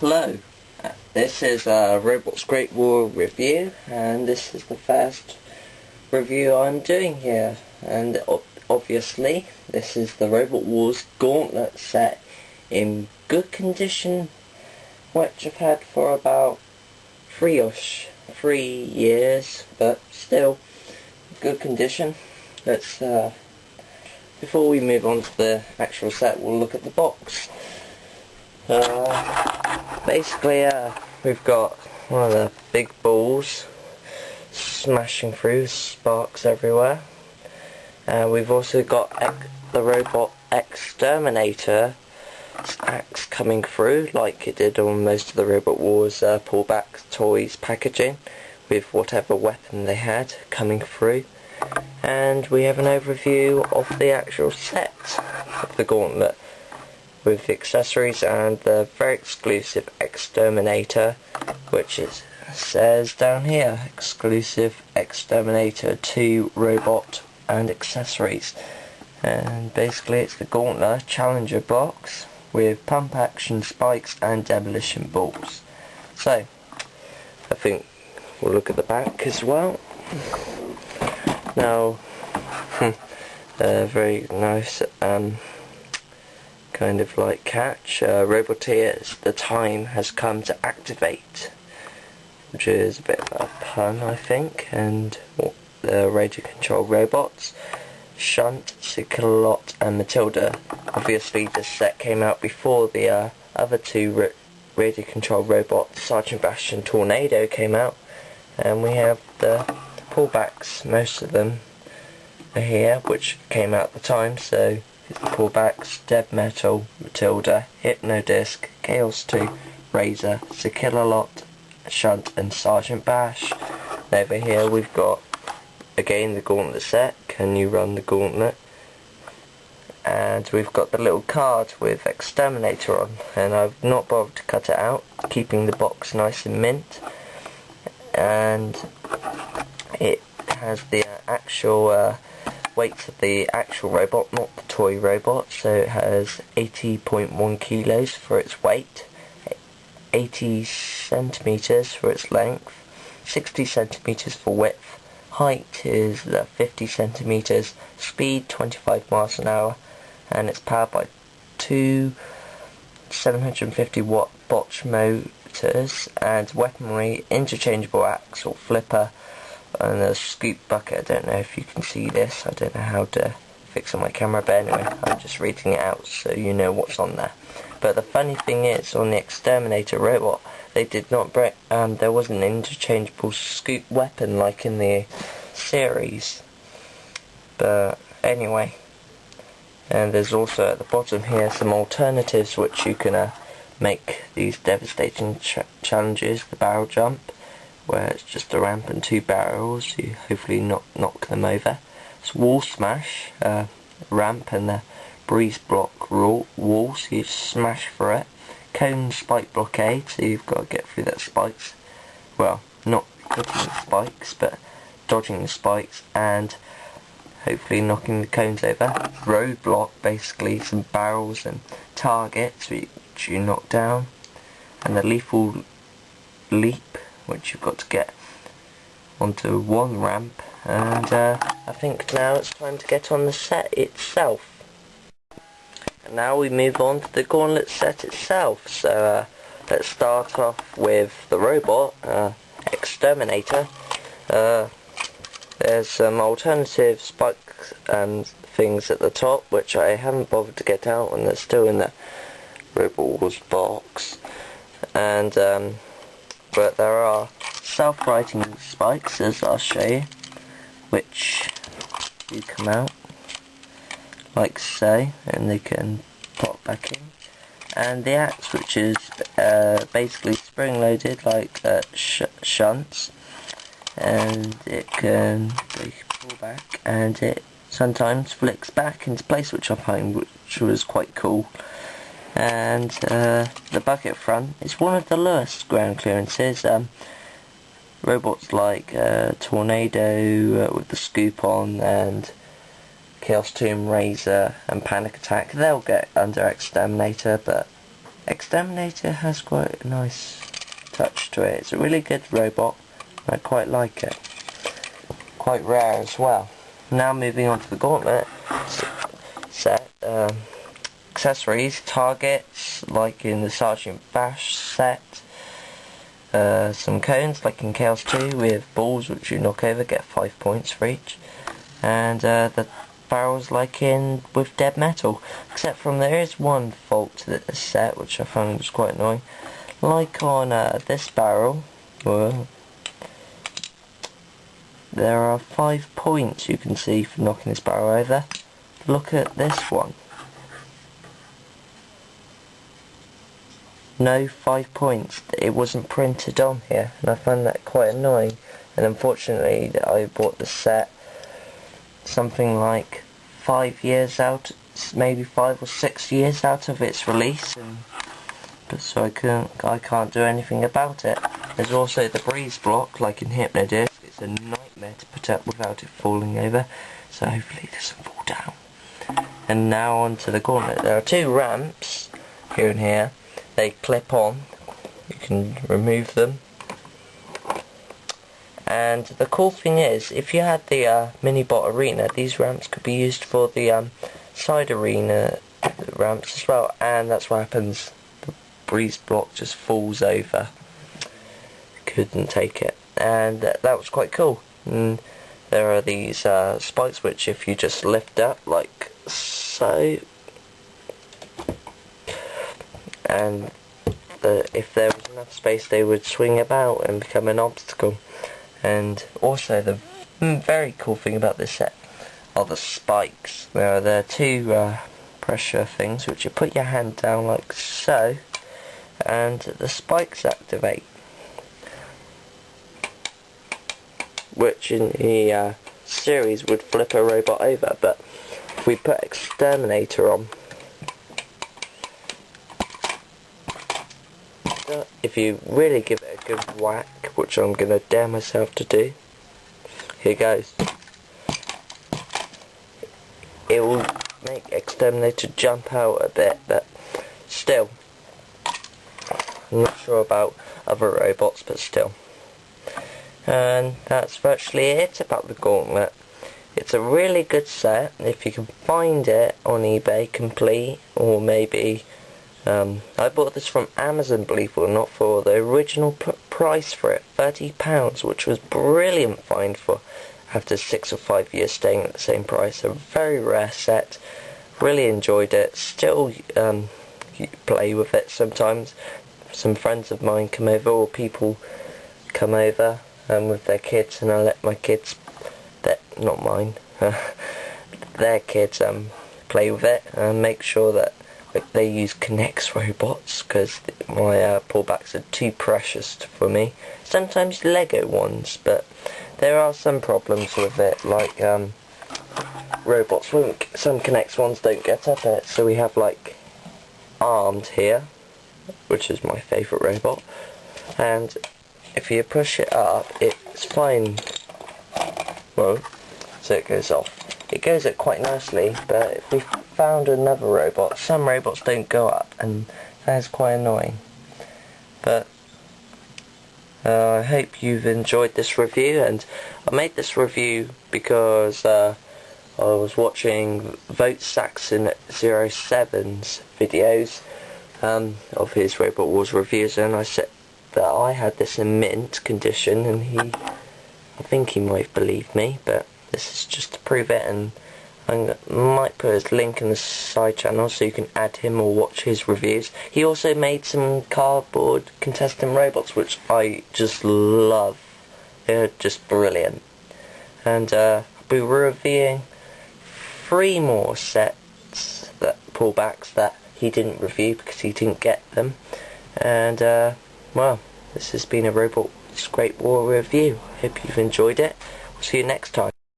Hello, this is Robot's Great War review, and this is the first review I'm doing here, and obviously this is the Robot Wars Gauntlet set in good condition, which I've had for about 3 years, but still good condition. Let's before we move on to the actual set, we'll look at the box. Basically, we've got one of the big balls smashing through, sparks everywhere. We've also got the robot X-Terminator axe coming through, like it did on most of the Robot Wars pullback toys packaging, with whatever weapon they had coming through. And we have an overview of the actual set of the Gauntlet, with the accessories and the very exclusive X-Terminator, which says down here, exclusive X-Terminator 2 robot and accessories. And basically it's the Gauntlet Challenger box with pump action spikes and demolition balls. So I think we'll look at the back as well. Now very nice kind of like catch. Roboteers, the time has come to activate, which is a bit of a pun, I think. And the radio control robots, Shunt, Cyclot and Matilda. Obviously this set came out before the other two radio control robots, Sergeant Bash and Tornado, came out. And we have the pullbacks, most of them are here, which came out at the time. So the pullbacks: Dead Metal, Matilda, Hypnodisc, Chaos 2, Razor, Cyclot, Shunt and Sergeant Bash. And over here we've got again the Gauntlet set, Can You Run the Gauntlet? And we've got the little card with X-Terminator on, and I've not bothered to cut it out, keeping the box nice and mint. And it has the actual weight of the actual robot, not the toy robot. So it has 80.1 kilos for its weight, 80 centimeters for its length, 60 centimeters for width, height is 50 centimeters, speed 25 miles an hour, and it's powered by two 750 watt Bosch motors, and weaponry: interchangeable axe or flipper, and a scoop bucket. I don't know if you can see this, I don't know how to fix on my camera, but anyway, I'm just reading it out so you know what's on there. But the funny thing is, on the X-Terminator robot, they did not break, there wasn't an interchangeable scoop weapon like in the series. But anyway, and there's also at the bottom here some alternatives which you can make these devastating challenges. The barrel jump, where it's just a ramp and two barrels, you hopefully knock them over. It's wall smash, ramp and the breeze block wall, so you smash through it. Cone spike blockade, so you've got to get through that spikes, well, not hitting the spikes, but dodging the spikes and hopefully knocking the cones over. Roadblock, basically some barrels and targets which you knock down. And the lethal leap, which you've got to get onto one ramp. And I think now it's time to get on the set itself. And now we move on to the Gauntlet set itself. So let's start off with the robot, X-Terminator. There's some alternative spikes and things at the top, which I haven't bothered to get out, and they're still in the Robot Wars box. And but there are self-righting spikes, as I'll show you, which do come out like so, and they can pop back in. And the axe, which is basically spring-loaded like shunts, and it can pull back, and it sometimes flicks back into place, which I find which was quite cool. And the bucket front is one of the lowest ground clearances. Robots like Tornado with the scoop on, and Chaos Tomb, Razor and Panic Attack, they'll get under X-Terminator, but X-Terminator has quite a nice touch to it. It's a really good robot. I quite like it. Quite rare as well. Now moving on to the Gauntlet set. Accessories, targets, like in the Sergeant Bash set. Some cones, like in Chaos 2, with balls which you knock over, get 5 points for each. And the barrels like in with Dead Metal. Except from there is one fault to the set, which I found was quite annoying. Like on this barrel, well, there are 5 points you can see for knocking this barrel over. Look at this one. No 5 points. It wasn't printed on here, and I found that quite annoying. And unfortunately, I bought the set something like 5 years out, maybe 5 or 6 years out of its release, but so I can't do anything about it. There's also the breeze block, like in Hypnodisc. It's a nightmare to put up without it falling over, so hopefully it doesn't fall down. And now onto the Gauntlet. There are 2 ramps here and here. They clip on. You can remove them. And the cool thing is, if you had the mini-bot arena, these ramps could be used for the side arena ramps as well. And that's what happens. The breeze block just falls over. Couldn't take it. And that was quite cool. And there are these spikes which, if you just lift up like so, and if there was enough space, they would swing about and become an obstacle. And also the very cool thing about this set are the spikes. There are 2 pressure things which you put your hand down like so, and the spikes activate, which in the series would flip a robot over, but if we put X-Terminator on, if you really give it a good whack, which I'm going to dare myself to do, here goes. It will make X-Terminator jump out a bit, but still, I'm not sure about other robots, but still. And that's virtually it about the Gauntlet. It's a really good set. If you can find it on eBay complete, or maybe I bought this from Amazon, believe it or not, for the original price for it, £30, which was brilliant find for after 6 or 5 years staying at the same price. A very rare set. Really enjoyed it. Still play with it sometimes. Some friends of mine come over, or people come over with their kids, and I let my kids, not mine, their kids play with it and make sure that they use Connects robots, because my pullbacks are too precious for me. Sometimes Lego ones, but there are some problems with it, like robots won't, some Connects ones don't get up it, so we have like Armed here, which is my favourite robot, and if you push it up, it's fine. Well, so it goes off. It goes up quite nicely, but if we found another robot, some robots don't go up, and that is quite annoying. But I hope you've enjoyed this review, and I made this review because I was watching Vote Saxon 07's videos of his Robot Wars reviews, and I said that I had this in mint condition, and I think he might believe me, but this is just to prove it, and I might put his link in the side channel so you can add him or watch his reviews. He also made some cardboard contestant robots, which I just love. They're just brilliant. And I'll be reviewing 3 more sets, pullbacks that he didn't review because he didn't get them. And well, this has been a Robot Great War review. Hope you've enjoyed it. We'll see you next time.